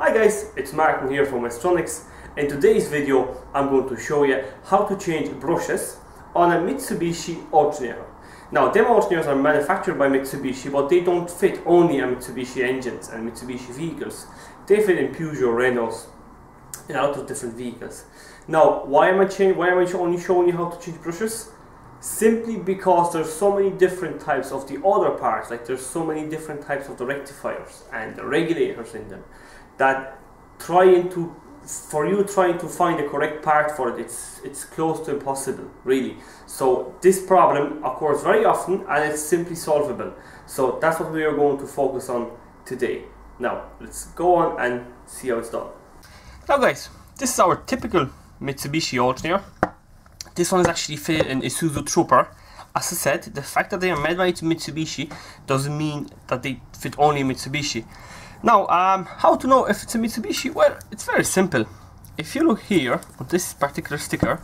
Hi guys, it's Martin here from Electronics. In today's video I'm going to show you how to change brushes on a Mitsubishi alternator. Now them alternators are manufactured by Mitsubishi, but they don't fit only on Mitsubishi engines and Mitsubishi vehicles. They fit in Peugeot, Renaults, and a lot of different vehicles. Now why am I only showing you how to change brushes? Simply because there's so many different types of the other parts, like there's so many different types of the rectifiers and the regulators in them, that trying to find the correct part for it, it's close to impossible, really. So this problem occurs very often and it's simply solvable. So that's what we are going to focus on today. Now let's go on and see how it's done. Now guys, this is our typical Mitsubishi alternator. This one is actually fitted in Isuzu Trooper. As I said, the fact that they are made by Mitsubishi doesn't mean that they fit only Mitsubishi. Now, how to know if it's a Mitsubishi? Well, it's very simple. If you look here on this particular sticker,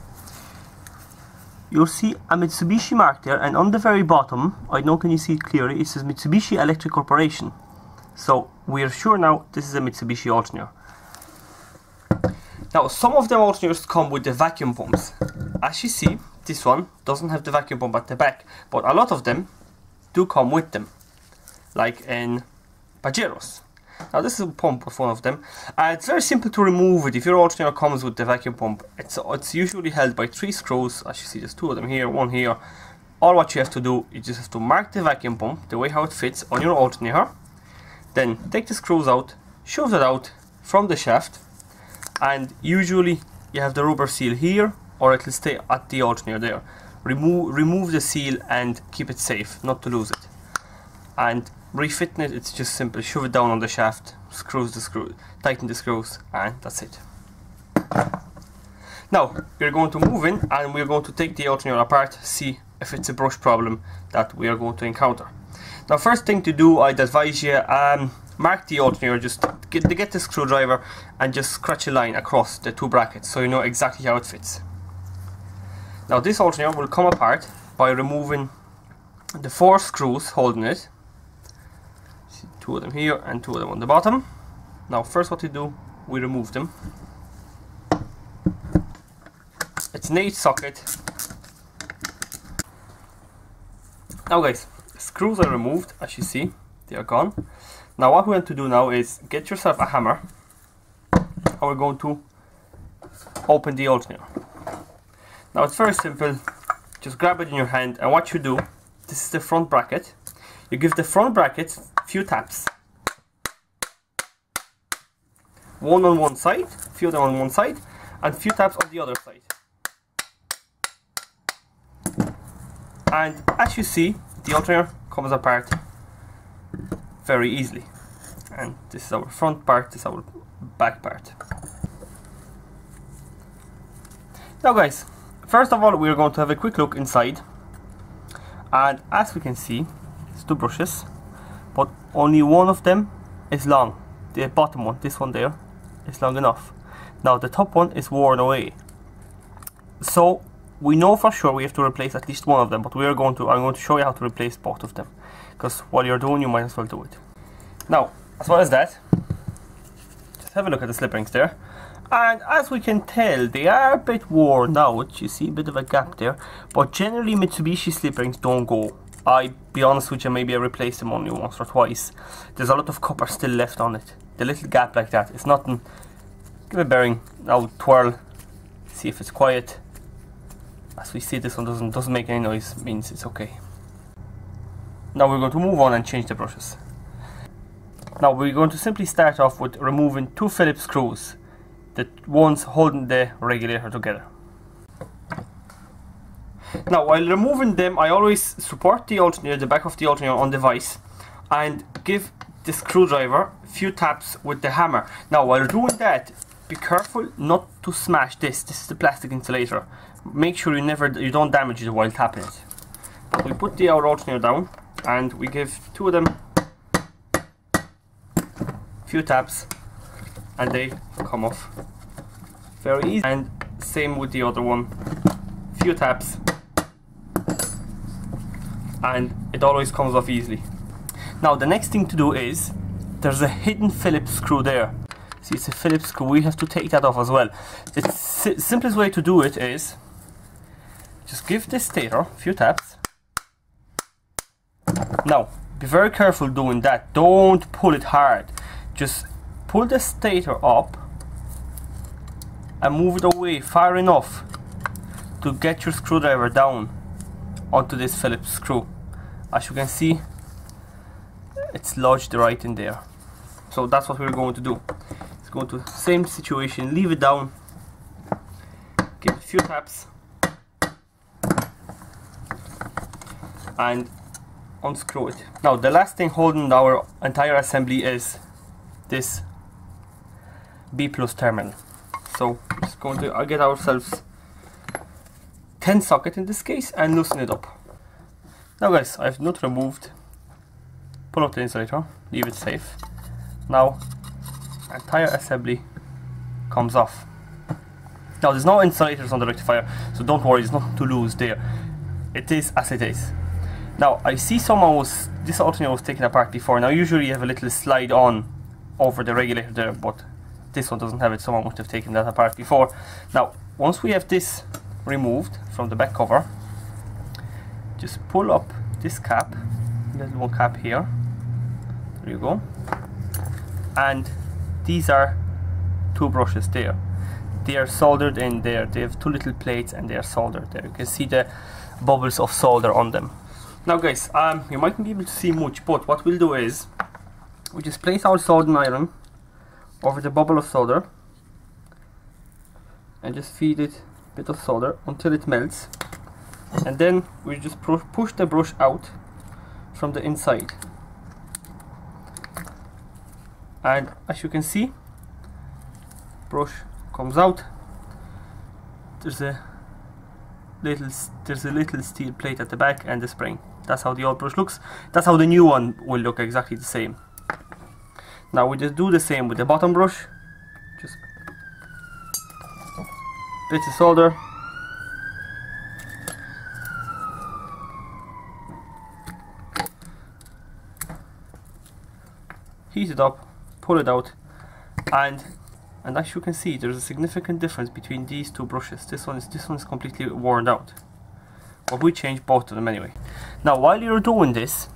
you'll see a Mitsubishi mark there, and on the very bottom, I don't know, can you see it clearly, it says Mitsubishi Electric Corporation. So we are sure now this is a Mitsubishi alternator. Now, some of them alternators come with the vacuum pumps. As you see, this one doesn't have the vacuum pump at the back, but a lot of them do come with them, like in Pajeros. Now this is a pump with one of them. It's very simple to remove it. If your alternator comes with the vacuum pump, it's usually held by 3 screws. As you see, there's 2 of them here, 1 here. All what you have to do, you just have to mark the vacuum pump, the way how it fits on your alternator. Then take the screws out, shove it out from the shaft, and usually you have the rubber seal here, or it will stay at the alternator there. Remove the seal and keep it safe, not to lose it. And refitting it, it's just simple. Shove it down on the shaft, tighten the screws, and that's it. Now we're going to move in and we're going to take the alternator apart, see if it's a brush problem that we are going to encounter. Now, first thing to do, I'd advise you mark the alternator. Just get the screwdriver and just scratch a line across the 2 brackets so you know exactly how it fits. Now this alternator will come apart by removing the 4 screws holding it. See, 2 of them here and 2 of them on the bottom. Now first what we do, we remove them. It's an 8 socket. Now guys, screws are removed, as you see, they are gone. Now what we want to do now is get yourself a hammer, and we're going to open the alternator. Now it's very simple, just grab it in your hand, and what you do, this is the front bracket, you give the front bracket a few taps. One on one side, a few of them on one side, and a few taps on the other side. And as you see, the alternator comes apart very easily. And this is our front part, this is our back part. Now guys, first of all, we are going to have a quick look inside. And as we can see, it's 2 brushes, but only one of them is long. The bottom one, this one there, is long enough. Now the top one is worn away. So we know for sure we have to replace at least one of them, but I'm going to show you how to replace both of them, because while you're doing, you might as well do it. Now, as well as that, just have a look at the slip rings there, and as we can tell, they are a bit worn out. You see a bit of a gap there, but generally Mitsubishi slip rings don't go. I'll be honest with you, maybe I replaced them only once or twice. There's a lot of copper still left on it. The little gap like that, it's nothing. Give it a bearing, now twirl, see if it's quiet. As we see, this one doesn't make any noise, means it's okay. Now we're going to move on and change the brushes. Now we're going to simply start off with removing 2 Phillips screws, the ones holding the regulator together. Now while removing them, I always support the alternator, the back of the alternator on the vise, and give the screwdriver a few taps with the hammer. Now while doing that, be careful not to smash this. This is the plastic insulator. Make sure you don't damage it while tapping it. But we put the alternator down and we give 2 of them a few taps, and they come off very easy. And same with the other one, few taps, and it always comes off easily. Now the next thing to do is, there's a hidden Phillips screw there. See, it's a Phillips screw. We have to take that off as well. The simplest way to do it is just give this stator a few taps. Now, be very careful doing that. Don't pull it hard. Just pull the stator up and move it away far enough to get your screwdriver down onto this Phillips screw. As you can see, it's lodged right in there. So that's what we're going to do. It's going to same situation, leave it down, give it a few taps, and unscrew it. Now the last thing holding our entire assembly is this B+ terminal. So we're just going to get ourselves 10 socket in this case and loosen it up. Now guys, I have nut removed. Pull out the insulator, leave it safe. Now entire assembly comes off. Now there's no insulators on the rectifier, so don't worry, there's nothing to lose there. It is as it is. Now I see this alternator was taken apart before. Now usually you have a little slide on over the regulator there, but this one doesn't have it. Someone must have taken that apart before. Now once we have this removed from the back cover, just pull up this cap, little one cap here. There you go. And these are two brushes there. They are soldered in there. They have two little plates and they are soldered there. You can see the bubbles of solder on them. Now guys, you mightn't be able to see much, but what we'll do is we just place our soldering iron over the bubble of solder and just feed it a bit of solder until it melts, and then we just push the brush out from the inside. And as you can see, brush comes out. There's a little steel plate at the back and the spring. That's how the old brush looks. That's how the new one will look, exactly the same. Now we just do the same with the bottom brush. Just bits of solder. Heat it up, pull it out, and as you can see, there's a significant difference between these two brushes. This one is completely worn out, but we changed both of them anyway. Now while you're doing this,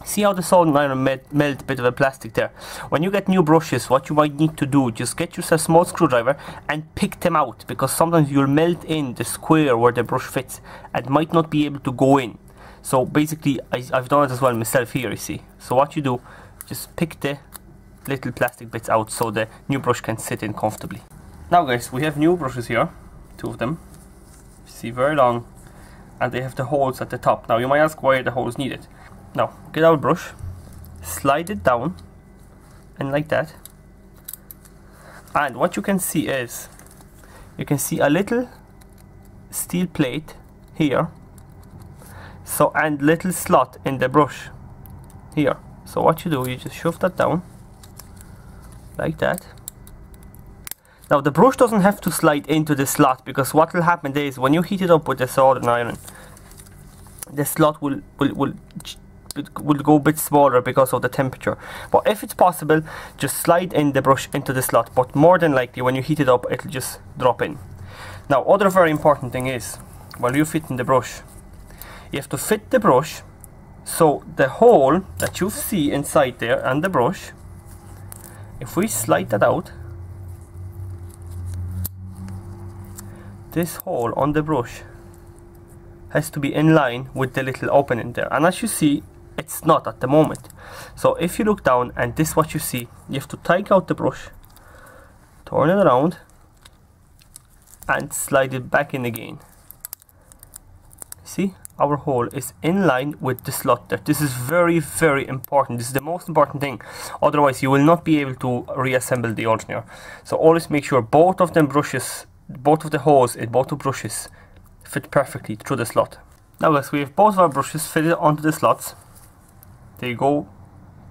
see how the soldering iron melt a bit of a plastic there. When you get new brushes, what you might need to do, just get yourself a small screwdriver and pick them out, because sometimes you'll melt in the square where the brush fits and might not be able to go in. So basically, I've done it as well myself here, you see. So what you do, just pick the little plastic bits out so the new brush can sit in comfortably. Now guys, we have new brushes here, two of them. You see, very long, and they have the holes at the top. Now you might ask why are the holes needed. Now get our brush, slide it down, and like that. And what you can see is, you can see a little steel plate here. So, and little slot in the brush here. So what you do, you just shove that down like that. Now the brush doesn't have to slide into the slot, because what will happen is when you heat it up with the soldering iron, the slot will go a bit smaller because of the temperature. But if it's possible, just slide in the brush into the slot, but more than likely when you heat it up, it'll just drop in. Now other very important thing is, while you fit in the brush, you have to fit the brush so the hole that you see inside there and the brush, if we slide that out, this hole on the brush has to be in line with the little opening there, and as you see, it's not at the moment. So if you look down and this is what you see, you have to take out the brush, turn it around and slide it back in again. See, our hole is in line with the slot there. This is very, very important. This is the most important thing. Otherwise you will not be able to reassemble the alternator. So always make sure both of them brushes, both of the holes in both of brushes fit perfectly through the slot. Now guys, we have both of our brushes fitted onto the slots. They go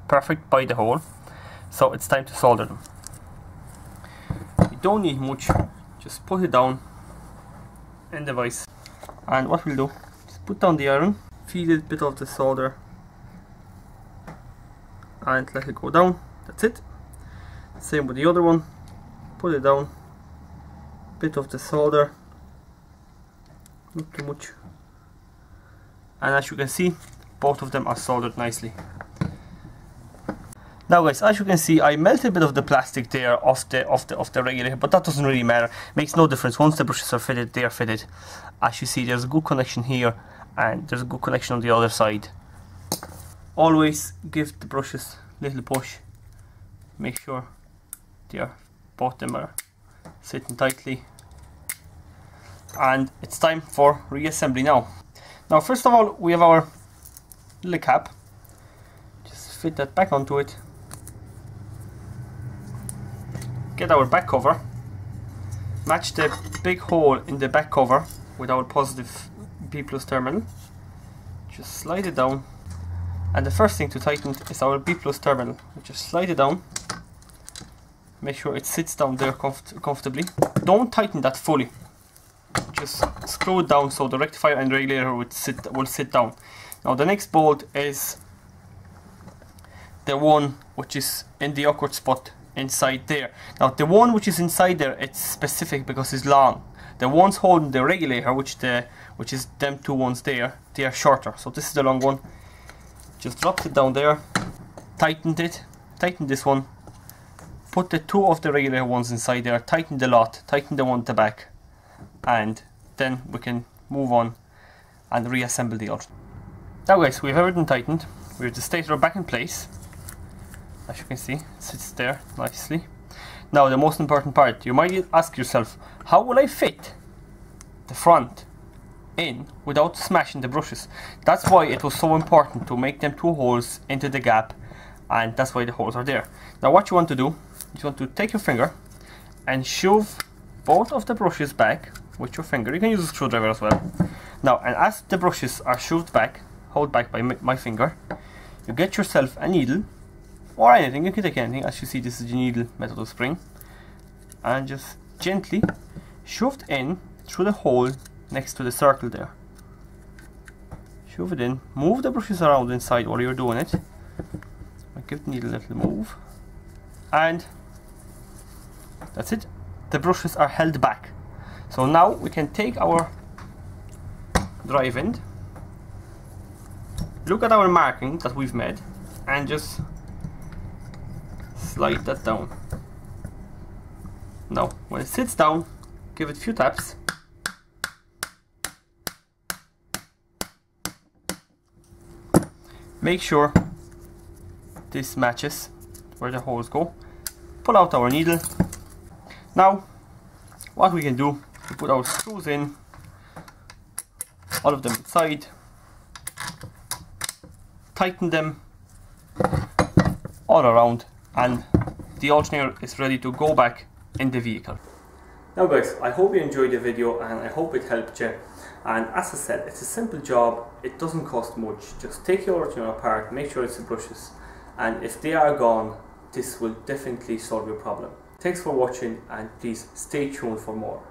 perfect by the hole. So it's time to solder them. You don't need much. Just put it down in the vise. And what we'll do, put down the iron, feed it a bit of the solder and let it go down. That's it. Same with the other one. Put it down. Bit of the solder, not too much. And as you can see, both of them are soldered nicely. Now guys, as you can see, I melted a bit of the plastic there off the regulator, but that doesn't really matter. Makes no difference. Once the brushes are fitted, they are fitted. As you see, there's a good connection here, and there's a good connection on the other side. Always give the brushes a little push. Make sure both of them are sitting tightly. And it's time for reassembly now. Now first of all, we have our little cap. Just fit that back onto it. Get our back cover. Match the big hole in the back cover with our positive B+ terminal. Just slide it down. And the first thing to tighten is our B+ terminal. Just slide it down. Make sure it sits down there comfortably. Don't tighten that fully. Just screw it down so the rectifier and regulator will sit down. Now the next bolt is the one which is in the awkward spot inside there. Now the one which is inside there, it's specific because it's long. The ones holding the regulator, which is them two ones there, they are shorter. So this is the long one. Just dropped it down there, tightened it, tighten this one, put the two of the regulator ones inside there, tighten the lot, tighten the one at the back, and then we can move on and reassemble the alternator. Now guys, we have everything tightened. We have the stator back in place. As you can see, it sits there nicely. Now the most important part, you might ask yourself, how will I fit the front in without smashing the brushes? That's why it was so important to make them two holes into the gap, and that's why the holes are there. Now what you want to do, you want to take your finger and shove both of the brushes back with your finger. You can use a screwdriver as well. Now, and as the brushes are shoved back, held back by my finger, you get yourself a needle or anything. You can take anything. As you see, this is the needle method of spring, and just gently shoved in through the hole next to the circle there. Shove it in, move the brushes around inside while you're doing it. Give the needle a little move, and that's it. The brushes are held back. So now we can take our drive end, look at our marking that we've made, and just slide that down. Now when it sits down, give it a few taps. Make sure this matches where the holes go. Pull out our needle. Now what we can do, we put our screws in, all of them inside, tighten them all around, and the alternator is ready to go back in the vehicle. Now guys, I hope you enjoyed the video and I hope it helped you. And as I said, it's a simple job, it doesn't cost much. Just take your alternator apart, make sure it's the brushes, and if they are gone, this will definitely solve your problem. Thanks for watching, and please stay tuned for more.